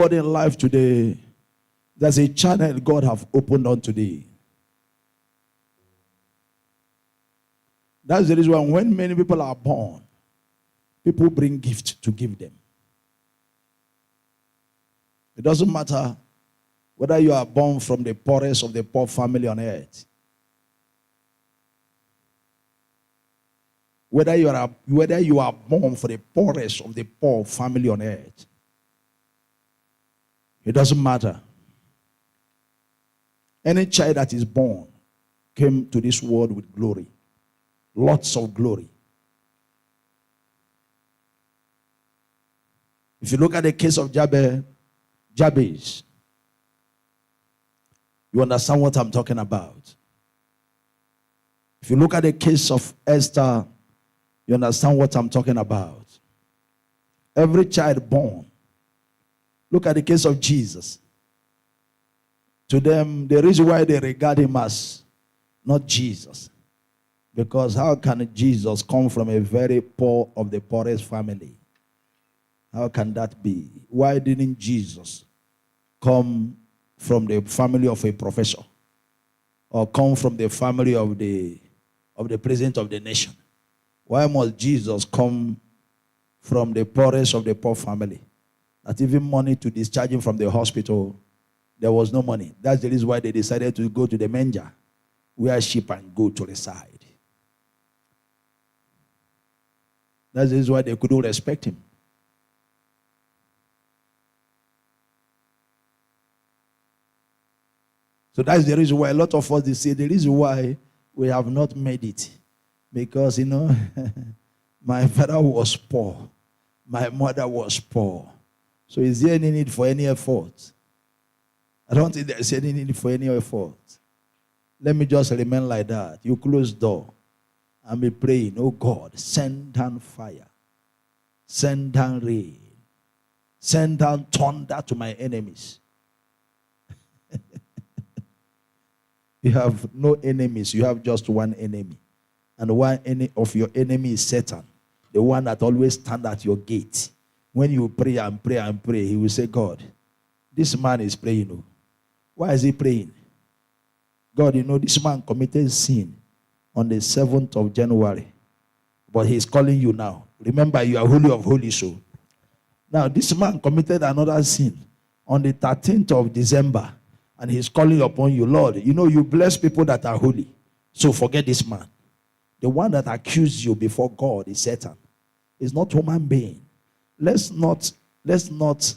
But in life today, there's a channel God have opened on today. That's the reason why when many people are born, people bring gifts to give them. It doesn't matter whether you are born from the poorest of the poor family on earth. Whether you are born for the poorest of the poor family on earth. It doesn't matter. Any child that is born came to this world with glory. Lots of glory. If you look at the case of Jabez, you understand what I'm talking about. If you look at the case of Esther, you understand what I'm talking about. Every child born. Look at the case of Jesus. To them, the reason why they regard him as not Jesus. Because how can Jesus come from a very poor of the poorest family? How can that be? Why didn't Jesus come from the family of a professor? Or come from the family of the president of the nation? Why must Jesus come from the poorest of the poor family? That even money to discharge him from the hospital, there was no money. That's the reason why they decided to go to the manger, where sheep and goats reside. That's the reason why they couldn't respect him. So that's the reason why a lot of us, they say the reason why we have not made it. Because, my father was poor. My mother was poor. So is there any need for any effort? I don't think there's any need for any effort. Let me just remain like that. You close the door and be praying, oh God, send down fire. Send down rain. Send down thunder to my enemies. You have no enemies. You have just one enemy. And one of your enemy is Satan. The one that always stands at your gate. When you pray and pray and pray, he will say, God, this man is praying. Why is he praying? God, this man committed sin on the 7th of January. But he's calling you now. Remember, you are holy of holies. So now this man committed another sin on the 13th of December. And he's calling upon you, Lord. You bless people that are holy. So forget this man. The one that accused you before God is Satan. It's not human being. Let's not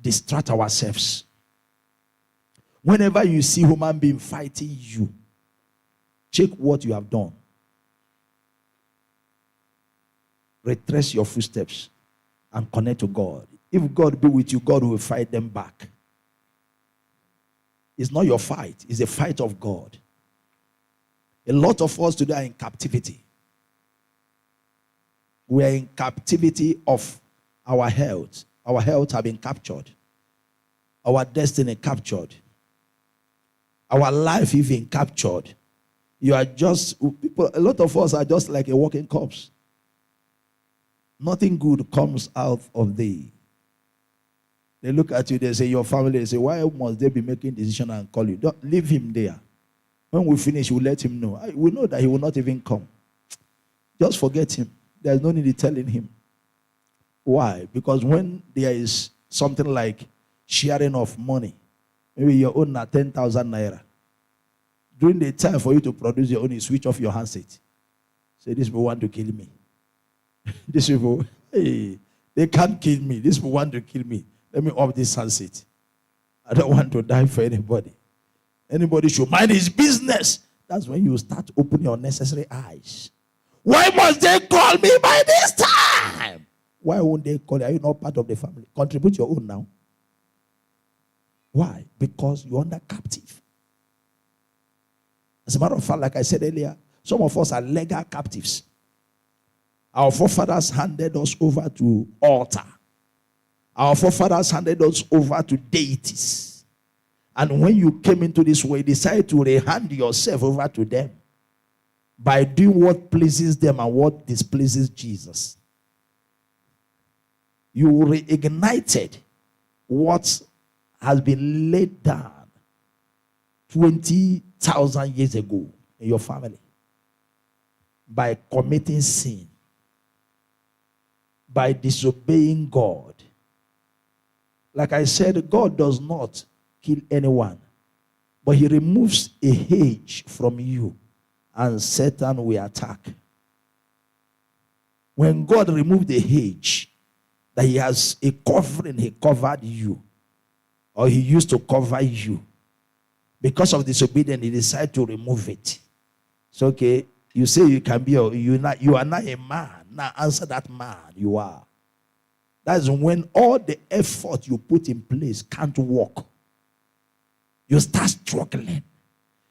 distract ourselves. Whenever you see human being fighting you, check what you have done. Retrace your footsteps and connect to God. If God be with you, God will fight them back. It's not your fight. It's the fight of God. A lot of us today are in captivity. We are in captivity of our health. Our health have been captured. Our destiny captured. Our life even captured. You are just, people, a lot of us are just like a walking corpse. Nothing good comes out of thee. They look at you, they say, your family, they say, why must they be making decisions and call you? Don't leave him there. When we finish, we'll let him know. We know that he will not even come. Just forget him. There's no need of telling him. Why? Because when there is something like sharing of money, maybe your own 10,000 naira. During the time for you to produce your own, you switch off your handset. Say, these people want to kill me. These people, hey, they can't kill me. These people want to kill me. Let me off this handset. I don't want to die for anybody. Anybody should mind his business. That's when you start opening your necessary eyes. Why must they call me by this time? Why won't they call you? Are you not part of the family? Contribute your own now. Why? Because you're under captive. As a matter of fact, like I said earlier, some of us are legal captives. Our forefathers handed us over to altar. Our forefathers handed us over to deities. And when you came into this way, decide to hand yourself over to them by doing what pleases them and what displeases Jesus. You reignited what has been laid down 20,000 years ago in your family by committing sin, by disobeying God. Like I said, God does not kill anyone, but he removes a hedge from you and Satan will attack. When God removed the hedge, that he has a covering, he covered you, or he used to cover you. Because of disobedience, he decided to remove it. So, okay, you say you can be, you are not a man. Now answer that man, you are. That's when all the effort you put in place can't work. You start struggling.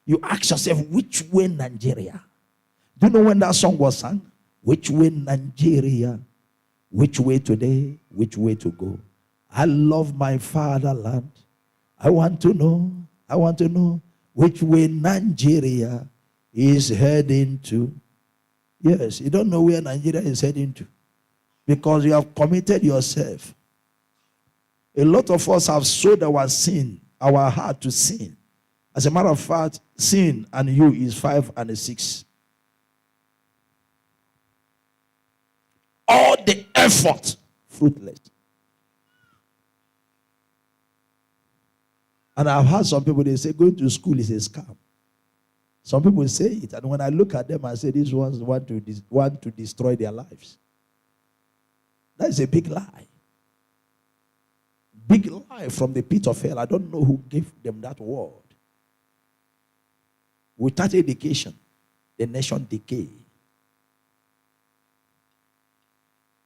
You ask yourself, which way Nigeria? Do you know when that song was sung? Which way Nigeria? Which way today? Which way to go? I love my fatherland. I want to know which way Nigeria is heading to. Yes, you don't know where Nigeria is heading to because you have committed yourself. A lot of us have sold our sin, our heart to sin. As a matter of fact, sin and you is 5 and 6. All the effort, fruitless. And I've heard some people, they say going to school is a scam. Some people say it, and when I look at them, I say these ones want to destroy their lives. That is a big lie. Big lie from the pit of hell. I don't know who gave them that word. Without education, the nation decay.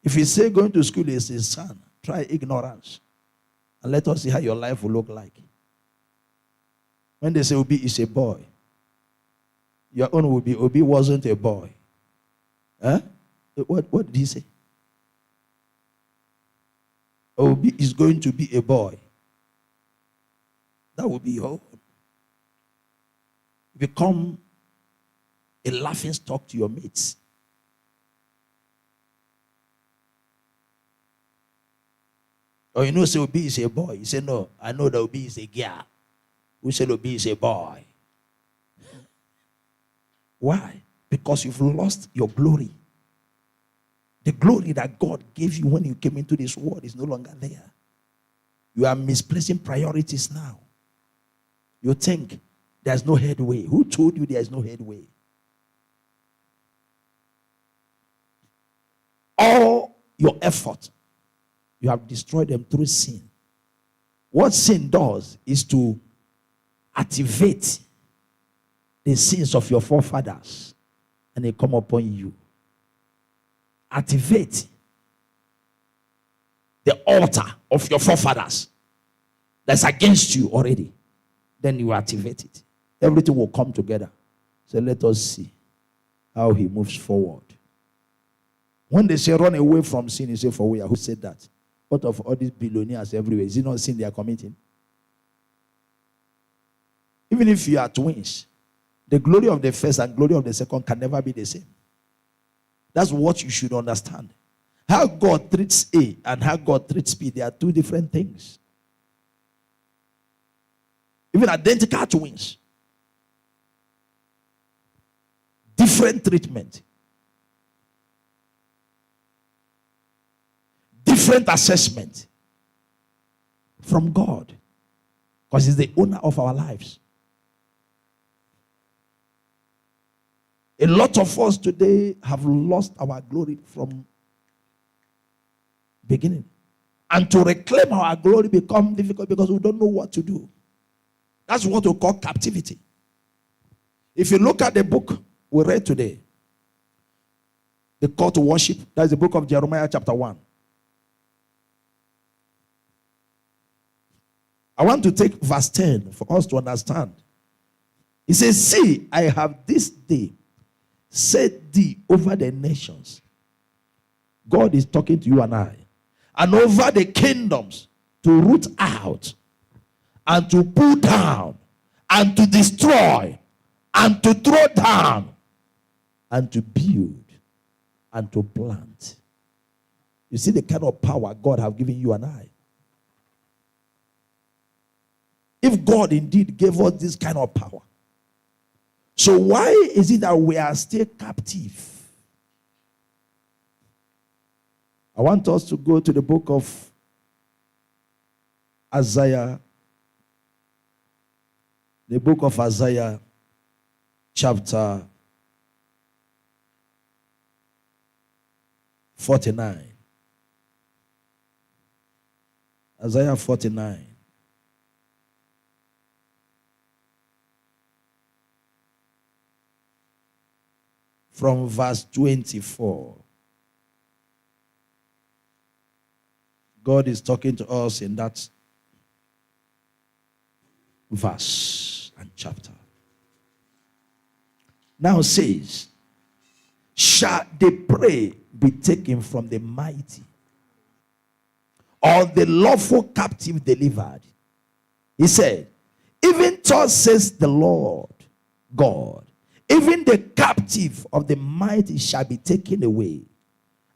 If you say going to school is a son, try ignorance. And let us see how your life will look like. When they say Obi is a boy, your own will be Obi wasn't a boy. Huh? What did he say? Obi is going to be a boy. That will be your own. Become a laughing stock to your mates. Or you know, say Obi is a boy. You say, no, I know that Obi is a girl. Who said Obi is a boy? Why? Because you've lost your glory. The glory that God gave you when you came into this world is no longer there. You are misplacing priorities now. You think there's no headway. Who told you there's no headway? All your effort, you have destroyed them through sin. What sin does is to activate the sins of your forefathers and they come upon you. Activate the altar of your forefathers that's against you already. Then you activate it. Everything will come together. So let us see how he moves forward. When they say run away from sin, you say, for where? Who said that? What of all these billionaires everywhere? Is it not sin they are committing? Even if you are twins, the glory of the first and glory of the second can never be the same. That's what you should understand. How God treats A and how God treats B, they are two different things. Even identical twins. Different treatment. Different assessment from God. Because he's the owner of our lives. A lot of us today have lost our glory from beginning. And to reclaim our glory becomes difficult because we don't know what to do. That's what we call captivity. If you look at the book we read today, the call to worship, that's the book of Jeremiah chapter 1. I want to take verse 10 for us to understand. He says, see, I have this day set thee over the nations. God is talking to you and I. And over the kingdoms to root out and to pull down and to destroy and to throw down and to build and to plant. You see the kind of power God has given you and I. If God indeed gave us this kind of power, so why is it that we are still captive? I want us to go to the book of Isaiah. The book of Isaiah, chapter 49. Isaiah 49. From verse 24. God is talking to us in that verse and chapter. Now says, shall the prey be taken from the mighty, or the lawful captive delivered? He said, even thus says the Lord God, even the captive of the mighty shall be taken away,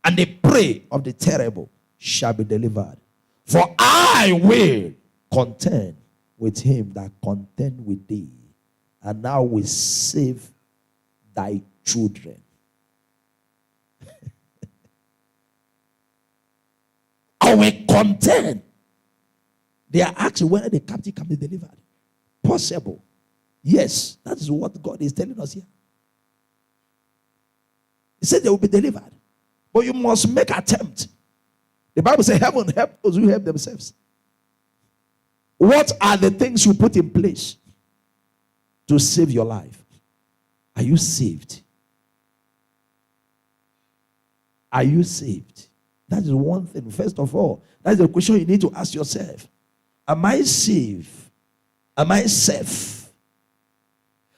and the prey of the terrible shall be delivered. For I will contend with him that contend with thee, and I will save thy children. I will contend. They are asking whether the captive can be delivered. Possible. Yes, that is what God is telling us here. He said they will be delivered. But you must make attempt. The Bible says heaven help those who help themselves. What are the things you put in place to save your life? Are you saved? Are you saved? That is one thing. First of all, that's the question you need to ask yourself. Am I saved? Am I safe?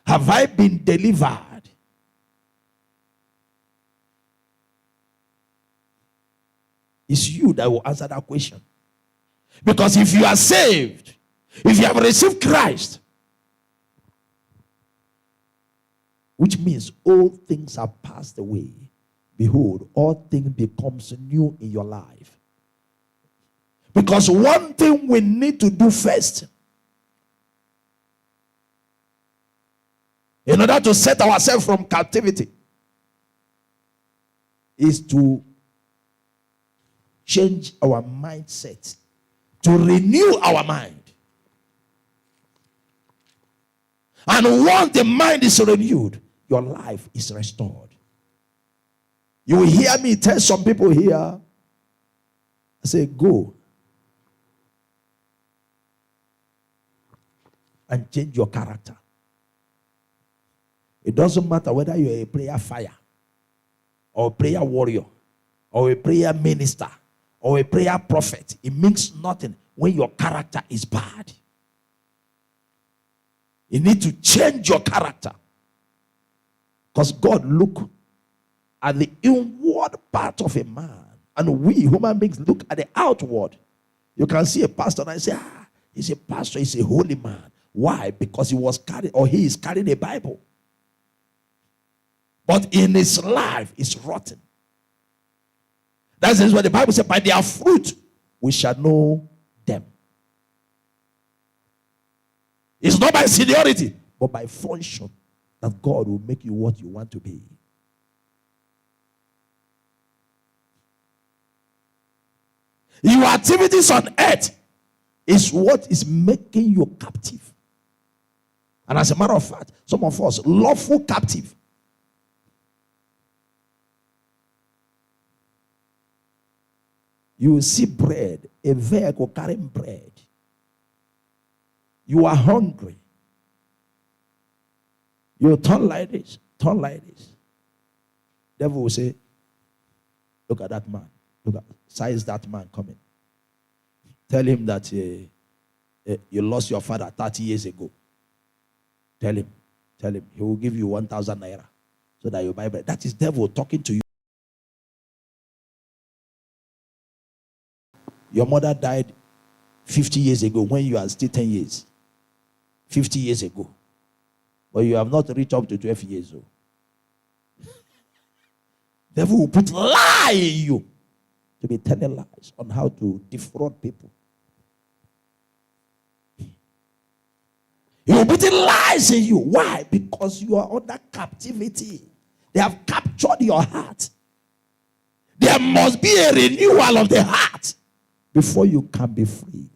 Have I been delivered? It's you that will answer that question. Because if you are saved, if you have received Christ, which means all things are passed away, behold, all things becomes new in your life. Because one thing we need to do first, in order to set ourselves from captivity, is to change our mindset, to renew our mind. And once the mind is renewed, your life is restored. You will hear me tell some people here, I say, go and change your character. It doesn't matter whether you're a prayer fire, or a prayer warrior, or a prayer minister, or a prayer prophet. It means nothing when your character is bad. You need to change your character. Because God look at the inward part of a man, and we human beings look at the outward. You can see a pastor and I say, he's a pastor, he's a holy man. Why? Because he was carrying, or he is carrying a Bible. But in his life, it's rotten. That's what the Bible said, by their fruit we shall know them. It's not by seniority, but by function, that God will make you what you want to be. Your activities on earth is what is making you captive. And as a matter of fact, some of us, lawful captive. You will see bread, a vehicle carrying bread. You are hungry. You turn like this, turn like this. Devil will say, look at that man. Look at, size that man coming. Tell him that you lost your father 30 years ago. Tell him. He will give you 1,000 naira so that you buy bread. That is devil talking to you. Your mother died 50 years ago when you are still 10 years. 50 years ago. But you have not reached up to 12 years old. Devil will put lie in you to be telling lies on how to defraud people. He will put lies in you. Why? Because you are under captivity. They have captured your heart. There must be a renewal of the heart before you can be free.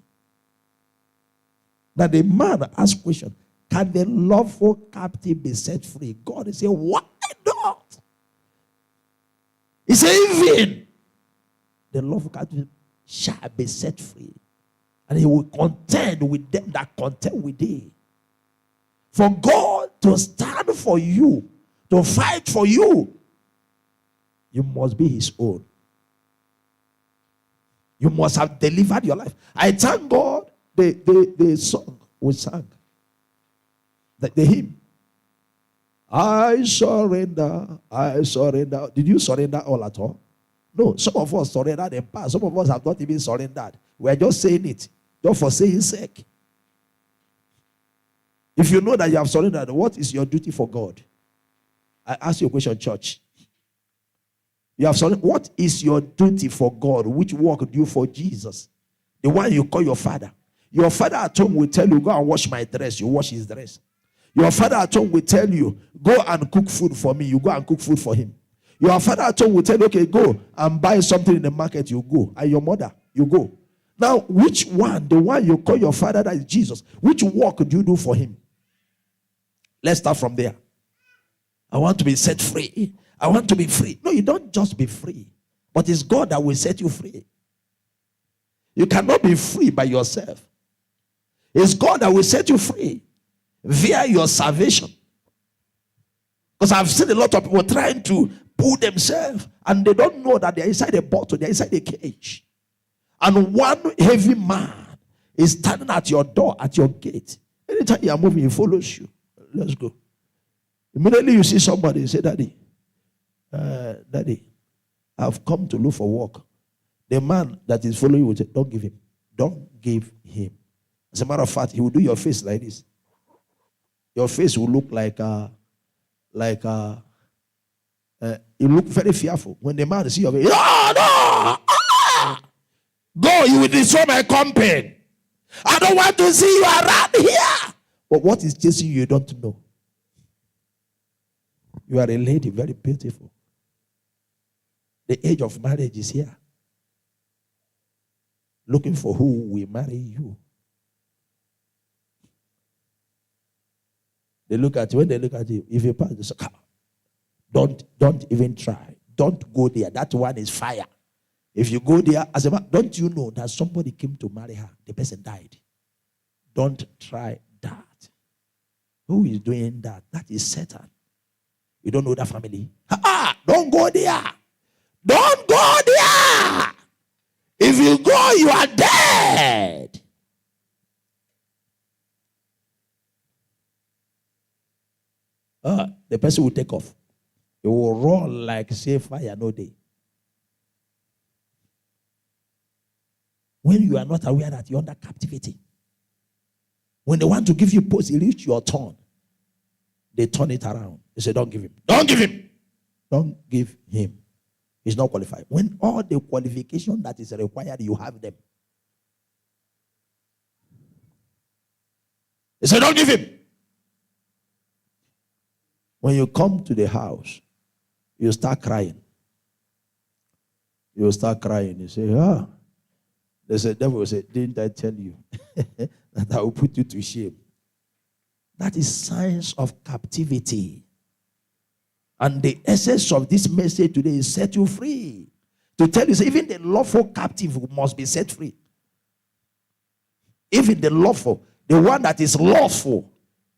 Now the man asked question, can the lawful captive be set free? God is saying, why not? He said, even the lawful captive shall be set free. And he will contend with them that contend with thee. For God to stand for you, to fight for you, you must be his own. You must have delivered your life. I thank God the song we sang. The hymn. I surrender, I surrender. Did you surrender all at all? No, some of us surrendered in past. Some of us have not even surrendered. We are just saying it, just for saying sake. If you know that you have surrendered, what is your duty for God? I ask you a question, church. You have surrendered. What is your duty for God? Which work do you for Jesus? The one you call your father. Your father at home will tell you, go and wash my dress. You wash his dress. Your father at home will tell you, go and cook food for me. You go and cook food for him. Your father at home will tell you, okay, go and buy something in the market. You go. And your mother, you go. Now, which one, the one you call your father, that is Jesus, which work do you do for him? Let's start from there. I want to be set free. I want to be free. No, you don't just be free. But it's God that will set you free. You cannot be free by yourself. It's God that will set you free via your salvation. Because I've seen a lot of people trying to pull themselves and they don't know that they're inside a bottle, they're inside a cage. And one heavy man is standing at your door, at your gate. Anytime you are moving, he follows you. Let's go. Immediately you see somebody, you say, Daddy, I've come to look for work. The man that is following you will say, don't give him. Don't give him. As a matter of fact, he will do your face like this. Your face will look like you look very fearful. When the man sees your face, no! Go, you will destroy my company. I don't want to see you around here. But what is chasing you, you don't know. You are a lady, very beautiful. The age of marriage is here. Looking for who will marry you. They look at you. When they look at you, if you pass, they say, don't even try. Don't go there. That one is fire. If you go there, as a man, don't you know that somebody came to marry her? The person died. Don't try that. Who is doing that? That is Satan. You don't know that family. Don't go there. Don't go there. If you go, you are dead. The person will take off. It will run like say fire no day. When you are not aware that you're under captivity. When they want to give you post, it reach your turn. They turn it around. They say, don't give him. Don't give him. Don't give him. He's not qualified. When all the qualification that is required, you have them. They say, don't give him. When you come to the house, you start crying. You start crying. You say, the devil will say, didn't I tell you that I will put you to shame? That is signs of captivity. And the essence of this message today is set you free. To tell you, even the lawful captive must be set free. Even the lawful, the one that is lawful,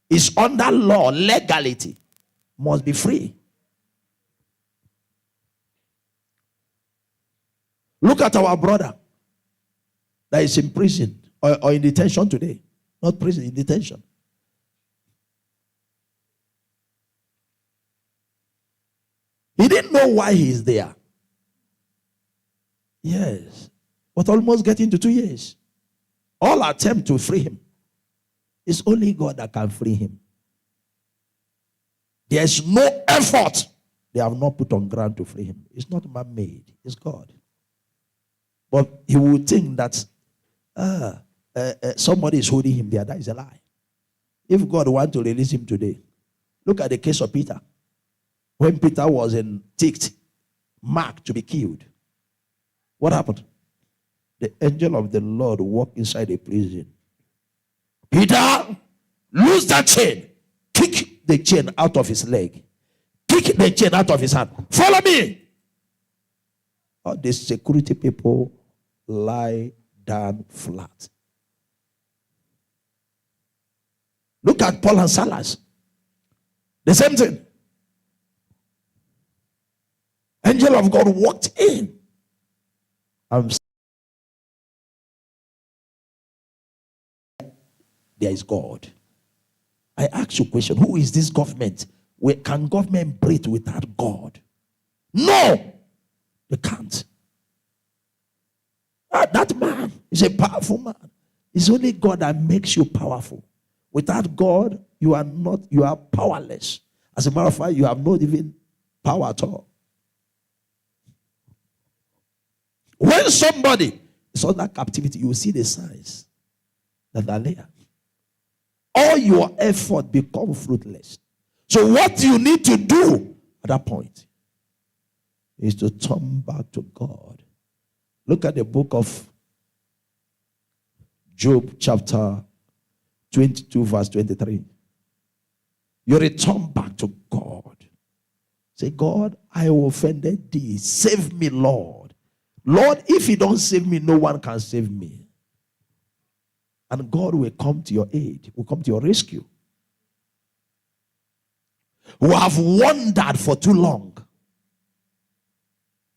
is under law, legality, must be free. Look at our brother that is in prison or in detention today. Not prison, in detention. He didn't know why he is there. Yes. But almost getting to 2 years. All attempt to free him. It's only God that can free him. There's no effort they have not put on ground to free him. It's not man-made. It's God. But he would think that somebody is holding him there. That is a lie. If God wants to release him today, look at the case of Peter. When Peter was ticked, marked to be killed, what happened? The angel of the Lord walked inside the prison. Peter, loose that chain. Kick the chain out of his leg. Kick the chain out of his hand. Follow me. All the security people lie down flat. Look at Paul and Silas. The same thing. Angel of God walked in. There is God. I ask you a question. Who is this government? Can government breathe without God? No. They can't. That man is a powerful man. It's only God that makes you powerful. Without God, you are powerless. As a matter of fact, you have not even power at all. When somebody is under captivity, you will see the signs that are there. All your effort become fruitless. So what you need to do at that point is to turn back to God. Look at the book of Job chapter 22 verse 23. You return back to God. Say, God, I offended thee. Save me, Lord. Lord, if you don't save me, no one can save me. And God will come to your aid, will come to your rescue. Who have wandered for too long.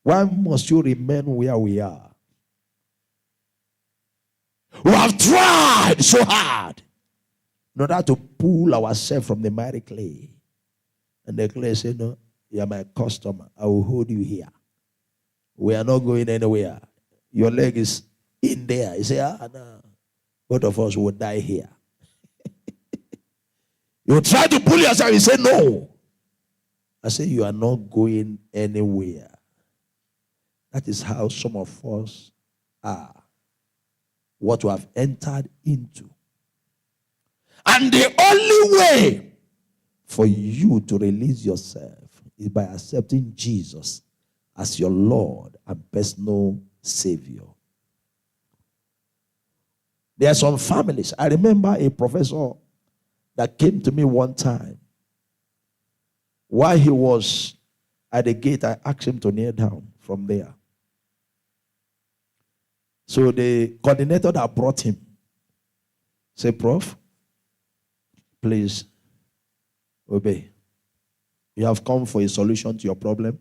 Why must you remain where we are? We have tried so hard in order to pull ourselves from the miry clay. And the clay said, no, you are my customer. I will hold you here. We are not going anywhere. Your leg is in there. You say, no. Both of us will die here. You try to pull yourself. You say, no. I say, you are not going anywhere. That is how some of us are. What we have entered into. And the only way for you to release yourself is by accepting Jesus as your Lord and personal Savior. There are some families. I remember a professor that came to me one time. While he was at the gate, I asked him to kneel down from there. So the coordinator that brought him said, Prof, please obey. You have come for a solution to your problem.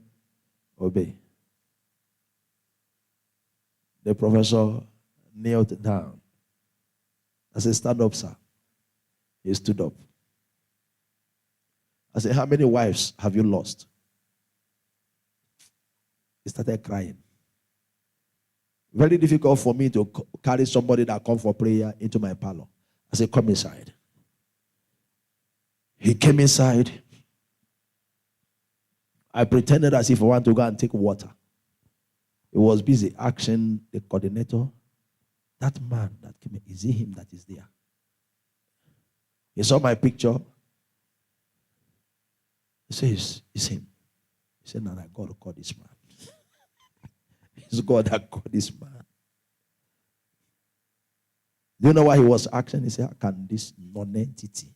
Obey. The professor knelt down. I said, stand up, sir. He stood up. I said, how many wives have you lost? He started crying. Very difficult for me to carry somebody that come for prayer into my parlor. I said, come inside. He came inside. I pretended as if I want to go and take water. He was busy asking the coordinator, that man that came in, is it him that is there? He saw my picture. He says, it's him. He said, no, God called this man. It's God that called this man. Do you know why he was asking? He said, how can this non-entity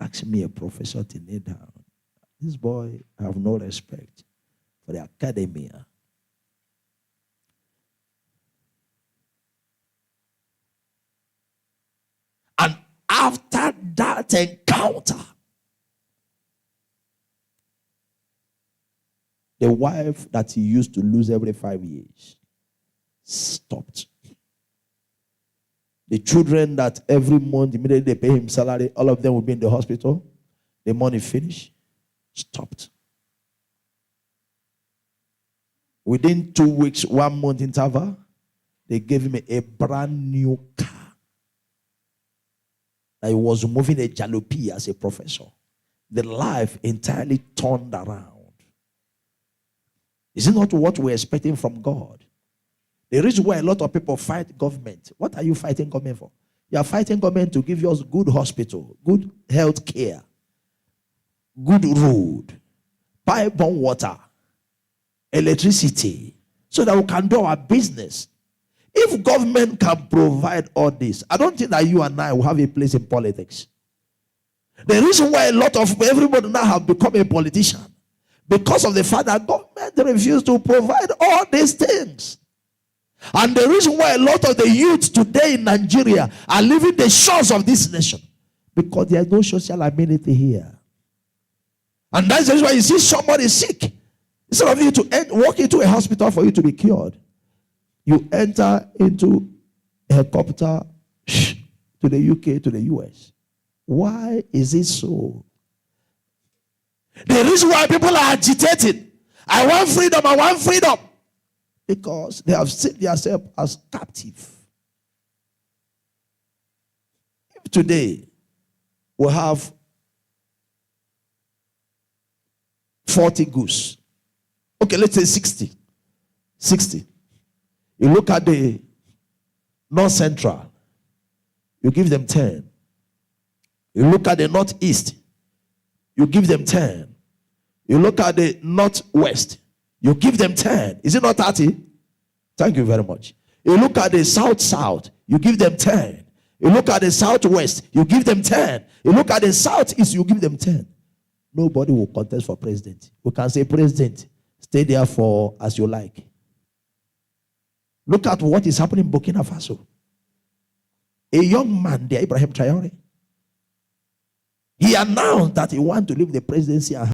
ask me, a professor, to kneel down? This boy have no respect for the academia. And after that encounter, the wife that he used to lose every 5 years stopped. The children that every month, immediately they pay him salary, all of them will be in the hospital. The money finished, stopped. Within 2 weeks, 1 month interval, they gave him a brand new car. He was moving a jalopy as a professor. The life entirely turned around. Is it not what we're expecting from God? The reason why a lot of people fight government. What are you fighting government for? You are fighting government to give us good hospital, good health care, good road, pipe-borne water, electricity, so that we can do our business. If government can provide all this, I don't think that you and I will have a place in politics. The reason why a lot of everybody now have become a politician, because of the fact that government refuse to provide all these things. And the reason why a lot of the youth today in Nigeria are leaving the shores of this nation, because there is no social amenity here. And that's the reason why you see somebody sick, instead of you to walk into a hospital for you to be cured, you enter into a helicopter to the UK, to the US. Why is it so? The reason why people are agitated, I want freedom, I want freedom, because they have seen themselves as captive. If today we have 40 goose, okay, let's say 60. You look at the North Central, you give them 10. You look at the Northeast, you give them 10. You look at the Northwest, you give them 10. Is it not 30? Thank you very much. You look at the South, you give them 10. You look at the Southwest, you give them 10. You look at the Southeast, you give them 10. Nobody will contest for president. We can say, president, stay there for as you like. Look at what is happening in Burkina Faso. A young man there, Ibrahim Traoré, he announced that he wants to leave the presidency and